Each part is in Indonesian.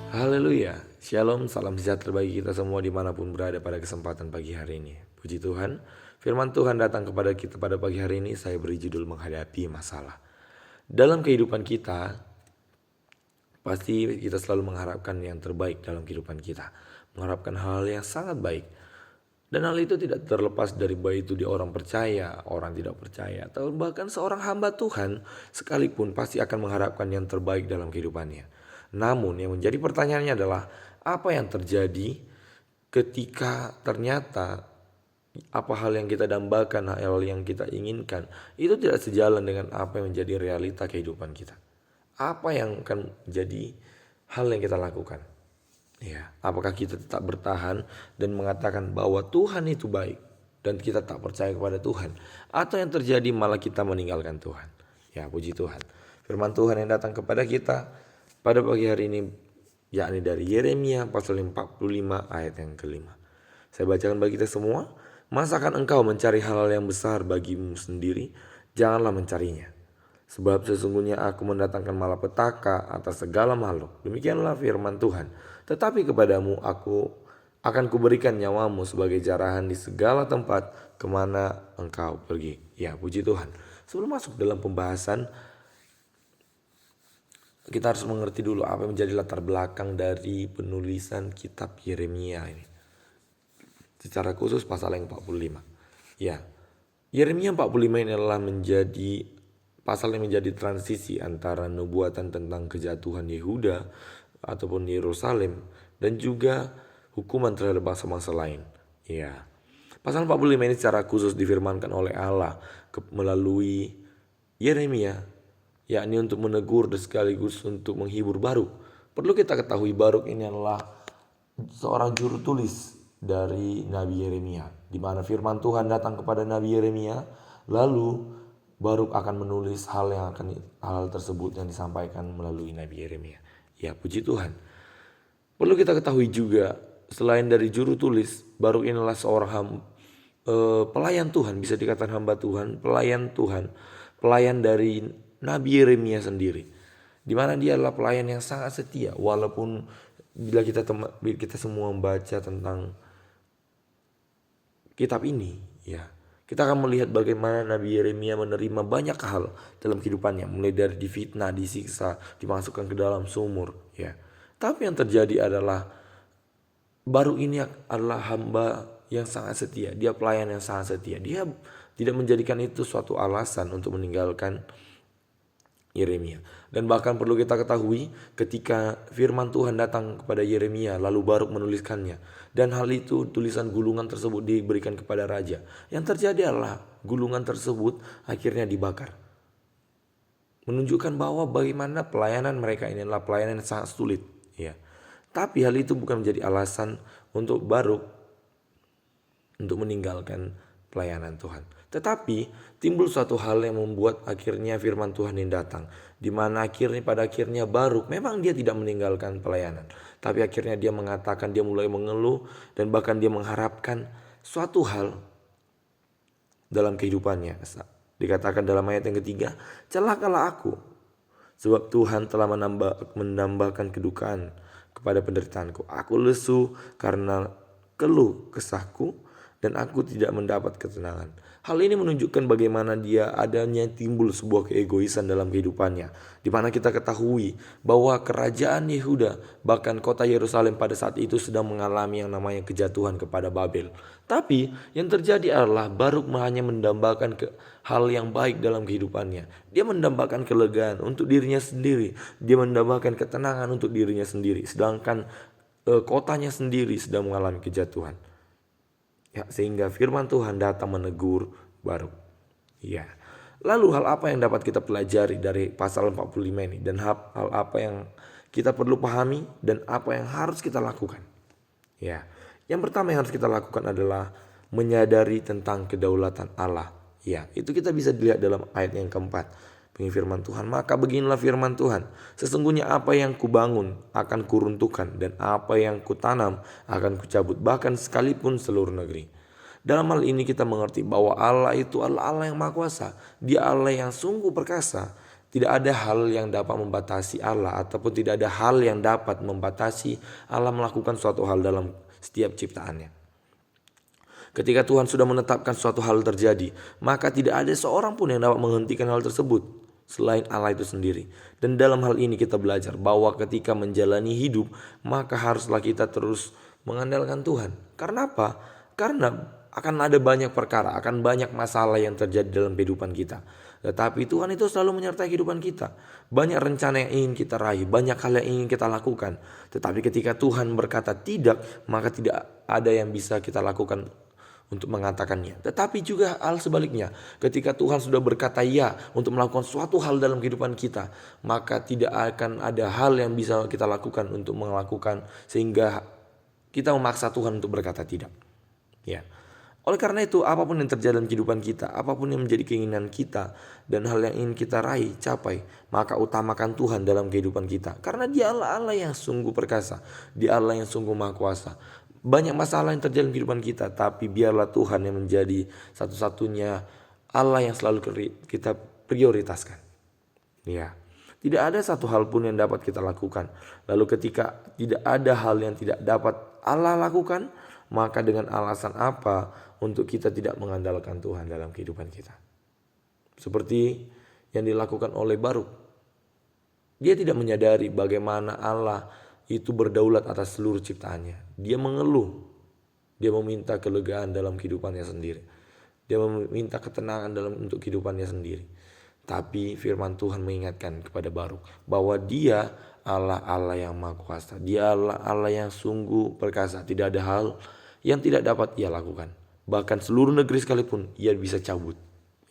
Haleluya, Shalom, salam sejahtera bagi kita semua dimanapun berada pada kesempatan pagi hari ini. Puji Tuhan, firman Tuhan datang kepada kita pada pagi hari ini. Saya beri judul menghadapi masalah. Dalam kehidupan kita, pasti kita selalu mengharapkan yang terbaik dalam kehidupan kita. Mengharapkan hal yang sangat baik. Dan hal itu tidak terlepas dari baik itu dia orang percaya, orang tidak percaya, atau bahkan seorang hamba Tuhan sekalipun pasti akan mengharapkan yang terbaik dalam kehidupannya. Namun yang menjadi pertanyaannya adalah apa yang terjadi ketika ternyata apa hal yang kita dambakan, hal yang kita inginkan itu tidak sejalan dengan apa yang menjadi realita kehidupan kita. Apa yang akan menjadi hal yang kita lakukan? Ya, apakah kita tetap bertahan dan mengatakan bahwa Tuhan itu baik dan kita tak percaya kepada Tuhan, atau yang terjadi malah kita meninggalkan Tuhan? Ya, puji Tuhan. Firman Tuhan yang datang kepada kita pada pagi hari ini yakni dari Yeremia pasal 45 ayat yang kelima. Saya bacakan bagi kita semua. Masakan engkau mencari hal-hal yang besar bagimu sendiri? Janganlah mencarinya. Sebab sesungguhnya aku mendatangkan malapetaka atas segala makhluk. Demikianlah firman Tuhan. Tetapi kepadamu aku akan kuberikan nyawamu sebagai jarahan di segala tempat kemana engkau pergi. Ya, puji Tuhan. Sebelum masuk dalam pembahasan, kita harus mengerti dulu apa yang menjadi latar belakang dari penulisan kitab Yeremia ini. Secara khusus pasal yang 45. Ya, Yeremia 45 ini adalah menjadi pasal yang menjadi transisi antara nubuatan tentang kejatuhan Yehuda ataupun Yerusalem dan juga hukuman terhadap bangsa-bangsa lain. Ya. Pasal 45 ini secara khusus difirmankan oleh Allah melalui Yeremia, yakni untuk menegur dan sekaligus untuk menghibur Baruk. Perlu kita ketahui Baruk ini adalah seorang juru tulis dari Nabi Yeremia, di mana firman Tuhan datang kepada Nabi Yeremia, lalu Baruk akan menulis hal tersebut yang disampaikan melalui Nabi Yeremia. Ya, puji Tuhan. Perlu kita ketahui juga, selain dari juru tulis, Baruk inilah seorang pelayan Tuhan, bisa dikatakan hamba Tuhan, pelayan dari Nabi Yeremia sendiri. Di mana dia adalah pelayan yang sangat setia, walaupun bila kita semua membaca tentang kitab ini, ya, kita akan melihat bagaimana Nabi Yeremia menerima banyak hal dalam kehidupannya, mulai dari difitnah, disiksa, dimasukkan ke dalam sumur, ya. Tapi yang terjadi adalah baru ini adalah hamba yang sangat setia, dia pelayan yang sangat setia. Dia tidak menjadikan itu suatu alasan untuk meninggalkan Yeremia. Dan bahkan perlu kita ketahui ketika firman Tuhan datang kepada Yeremia lalu Baruk menuliskannya, dan hal itu tulisan gulungan tersebut diberikan kepada raja. Yang terjadi adalah gulungan tersebut akhirnya dibakar. Menunjukkan bahwa bagaimana pelayanan mereka ini adalah pelayanan yang sangat sulit, ya. Tapi hal itu bukan menjadi alasan untuk Baruk untuk meninggalkan pelayanan Tuhan. Tetapi timbul suatu hal yang membuat akhirnya firman Tuhan ini datang, di mana pada akhirnya Baruk memang dia tidak meninggalkan pelayanan, tapi akhirnya dia mengatakan, dia mulai mengeluh dan bahkan dia mengharapkan suatu hal dalam kehidupannya. Dikatakan dalam ayat yang ketiga, celakalah aku, sebab Tuhan telah menambahkan kedukaan kepada penderitaanku. Aku lesu karena keluh kesahku dan aku tidak mendapat ketenangan. Hal ini menunjukkan bagaimana dia adanya timbul sebuah keegoisan dalam kehidupannya, di mana kita ketahui bahwa kerajaan Yehuda bahkan kota Yerusalem pada saat itu sedang mengalami yang namanya kejatuhan kepada Babel. Tapi yang terjadi adalah Baruk hanya mendambakan hal yang baik dalam kehidupannya. Dia mendambakan kelegaan untuk dirinya sendiri, dia mendambakan ketenangan untuk dirinya sendiri, sedangkan kotanya sendiri sedang mengalami kejatuhan. Ya, sehingga firman Tuhan datang menegur Baruk. Ya. Lalu hal apa yang dapat kita pelajari dari pasal 45 ini, dan hal apa yang kita perlu pahami dan apa yang harus kita lakukan? Ya. Yang pertama yang harus kita lakukan adalah menyadari tentang kedaulatan Allah. Ya, itu kita bisa dilihat dalam ayat yang keempat. Firman Tuhan, maka beginilah firman Tuhan, sesungguhnya apa yang kubangun akan kuruntuhkan, dan apa yang kutanam akan kucabut, bahkan sekalipun seluruh negeri. Dalam hal ini kita mengerti bahwa Allah itu adalah Allah yang Maha Kuasa. Dia Allah yang sungguh perkasa. Tidak ada hal yang dapat membatasi Allah ataupun tidak ada hal yang dapat membatasi Allah melakukan suatu hal dalam setiap ciptaannya. Ketika Tuhan sudah menetapkan suatu hal terjadi, maka tidak ada seorang pun yang dapat menghentikan hal tersebut selain Allah itu sendiri. Dan dalam hal ini kita belajar bahwa ketika menjalani hidup, maka haruslah kita terus mengandalkan Tuhan. Karena apa? Karena akan ada banyak perkara, akan banyak masalah yang terjadi dalam kehidupan kita. Tetapi Tuhan itu selalu menyertai kehidupan kita. Banyak rencana yang ingin kita raih, banyak hal yang ingin kita lakukan. Tetapi ketika Tuhan berkata tidak, maka tidak ada yang bisa kita lakukan untuk mengatakannya. Tetapi juga hal sebaliknya, ketika Tuhan sudah berkata ya untuk melakukan suatu hal dalam kehidupan kita, maka tidak akan ada hal yang bisa kita lakukan untuk melakukan sehingga kita memaksa Tuhan untuk berkata tidak. Ya. Oleh karena itu, apapun yang terjadi dalam kehidupan kita, apapun yang menjadi keinginan kita dan hal yang ingin kita raih, capai, maka utamakan Tuhan dalam kehidupan kita. Karena Dia Allah yang sungguh perkasa, Dia Allah yang sungguh maha kuasa. Banyak masalah yang terjadi dalam kehidupan kita, tapi biarlah Tuhan yang menjadi satu-satunya Allah yang selalu kita prioritaskan. Ya. Tidak ada satu hal pun yang dapat kita lakukan. Lalu ketika tidak ada hal yang tidak dapat Allah lakukan, maka dengan alasan apa untuk kita tidak mengandalkan Tuhan dalam kehidupan kita? Seperti yang dilakukan oleh Baruk. Dia tidak menyadari bagaimana Allah itu berdaulat atas seluruh ciptaannya. Dia mengeluh. Dia meminta kelegaan dalam kehidupannya sendiri. Dia meminta ketenangan untuk kehidupannya sendiri. Tapi firman Tuhan mengingatkan kepada Baruk bahwa Dia Allah yang maha kuasa. Dia Allah yang sungguh perkasa. Tidak ada hal yang tidak dapat Ia lakukan. Bahkan seluruh negeri sekalipun Ia bisa cabut.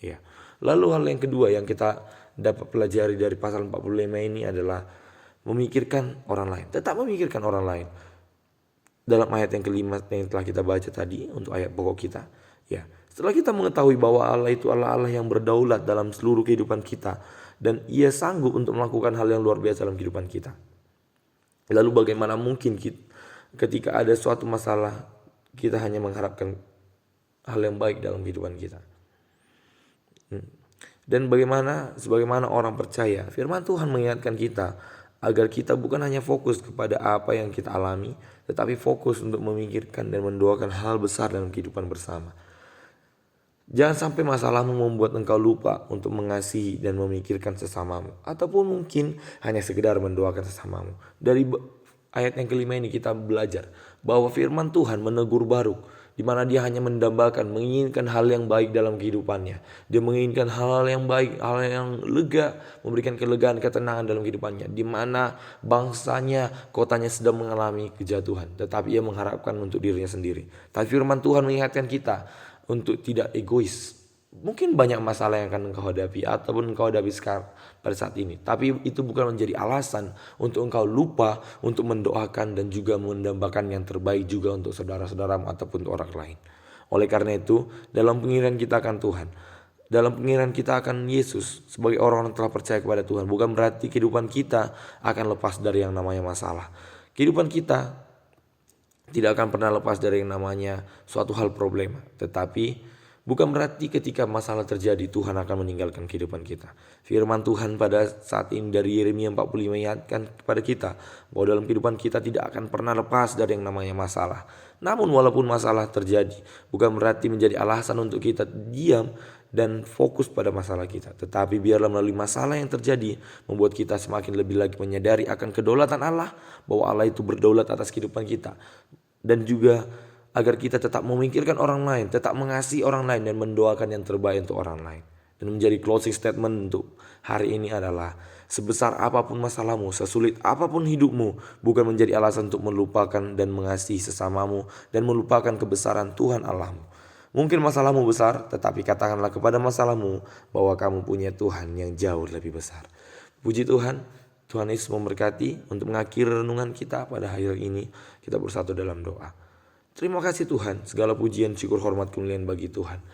Ya. Lalu hal yang kedua yang kita dapat pelajari dari pasal 45 ini adalah memikirkan orang lain. Tetap memikirkan orang lain. Dalam ayat yang kelima yang telah kita baca tadi untuk ayat pokok kita. Ya. Setelah kita mengetahui bahwa Allah itu Allah yang berdaulat dalam seluruh kehidupan kita. Dan Ia sanggup untuk melakukan hal yang luar biasa dalam kehidupan kita. Lalu bagaimana mungkin ketika ada suatu masalah kita hanya mengharapkan hal yang baik dalam kehidupan kita. Dan sebagaimana orang percaya, firman Tuhan mengingatkan kita agar kita bukan hanya fokus kepada apa yang kita alami, tetapi fokus untuk memikirkan dan mendoakan hal besar dalam kehidupan bersama. Jangan sampai masalahmu membuat engkau lupa untuk mengasihi dan memikirkan sesamamu, ataupun mungkin hanya sekedar mendoakan sesamamu. Dari ayat yang kelima ini kita belajar bahwa firman Tuhan menegur Baruk, di mana dia hanya mendambakan, menginginkan hal yang baik dalam kehidupannya. Dia menginginkan hal yang baik, hal yang lega, memberikan kelegaan, ketenangan dalam kehidupannya. Di mana bangsanya, kotanya sedang mengalami kejatuhan, tetapi ia mengharapkan untuk dirinya sendiri. Tapi firman Tuhan mengingatkan kita untuk tidak egois. Mungkin banyak masalah yang akan engkau hadapi ataupun engkau hadapi sekarang pada saat ini. Tapi itu bukan menjadi alasan untuk engkau lupa untuk mendoakan dan juga mendambakan yang terbaik juga untuk saudara-saudaramu ataupun untuk orang lain. Oleh karena itu, dalam pengiran kita akan Tuhan, dalam pengiran kita akan Yesus sebagai orang yang telah percaya kepada Tuhan, bukan berarti kehidupan kita akan lepas dari yang namanya masalah. Kehidupan kita tidak akan pernah lepas dari yang namanya suatu hal problema. Tetapi bukan berarti ketika masalah terjadi Tuhan akan meninggalkan kehidupan kita. Firman Tuhan pada saat ini dari Yeremia 45 mengingatkan kepada kita bahwa dalam kehidupan kita tidak akan pernah lepas dari yang namanya masalah. Namun walaupun masalah terjadi, bukan berarti menjadi alasan untuk kita diam dan fokus pada masalah kita. Tetapi biarlah melalui masalah yang terjadi membuat kita semakin lebih lagi menyadari akan kedaulatan Allah, bahwa Allah itu berdaulat atas kehidupan kita. Dan juga agar kita tetap memikirkan orang lain, tetap mengasihi orang lain dan mendoakan yang terbaik untuk orang lain. Dan menjadi closing statement untuk hari ini adalah sebesar apapun masalahmu, sesulit apapun hidupmu, bukan menjadi alasan untuk melupakan dan mengasihi sesamamu dan melupakan kebesaran Tuhan Allahmu. Mungkin masalahmu besar, tetapi katakanlah kepada masalahmu bahwa kamu punya Tuhan yang jauh lebih besar. Puji Tuhan, Tuhan Yesus memberkati. Untuk mengakhiri renungan kita pada hari ini, kita bersatu dalam doa. Terima kasih Tuhan, segala pujian, syukur, hormat, kemuliaan bagi Tuhan.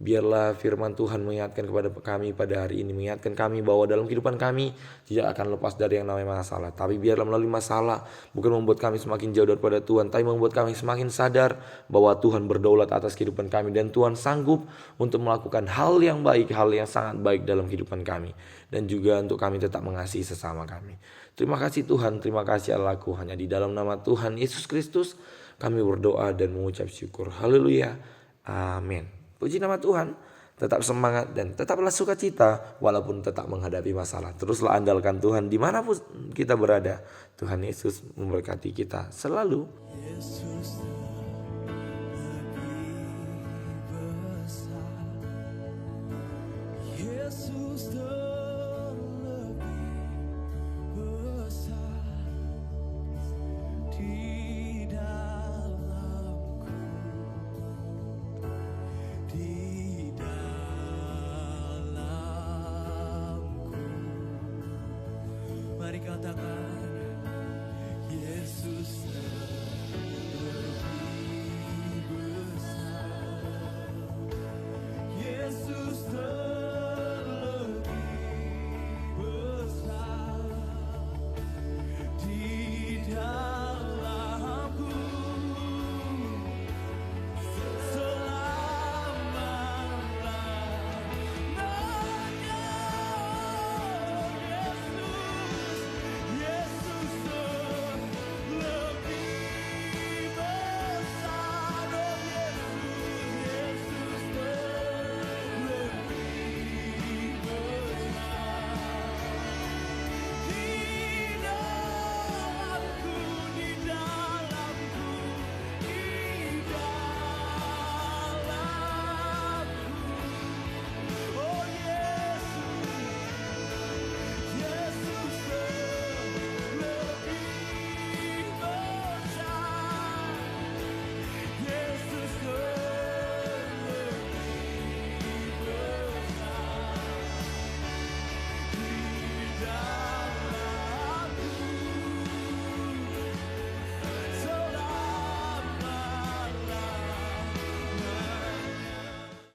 Biarlah firman Tuhan mengingatkan kepada kami pada hari ini, mengingatkan kami bahwa dalam kehidupan kami tidak akan lepas dari yang namanya masalah. Tapi biarlah melalui masalah bukan membuat kami semakin jauh daripada Tuhan, tapi membuat kami semakin sadar bahwa Tuhan berdaulat atas kehidupan kami dan Tuhan sanggup untuk melakukan hal yang baik, hal yang sangat baik dalam kehidupan kami, dan juga untuk kami tetap mengasihi sesama kami. Terima kasih Tuhan, terima kasih Allahku. Hanya di dalam nama Tuhan Yesus Kristus kami berdoa dan mengucap syukur. Haleluya. Amin. Puji nama Tuhan. Tetap semangat dan tetaplah sukacita walaupun tetap menghadapi masalah. Teruslah andalkan Tuhan dimanapun kita berada. Tuhan Yesus memberkati kita selalu. Yesus Mari katakan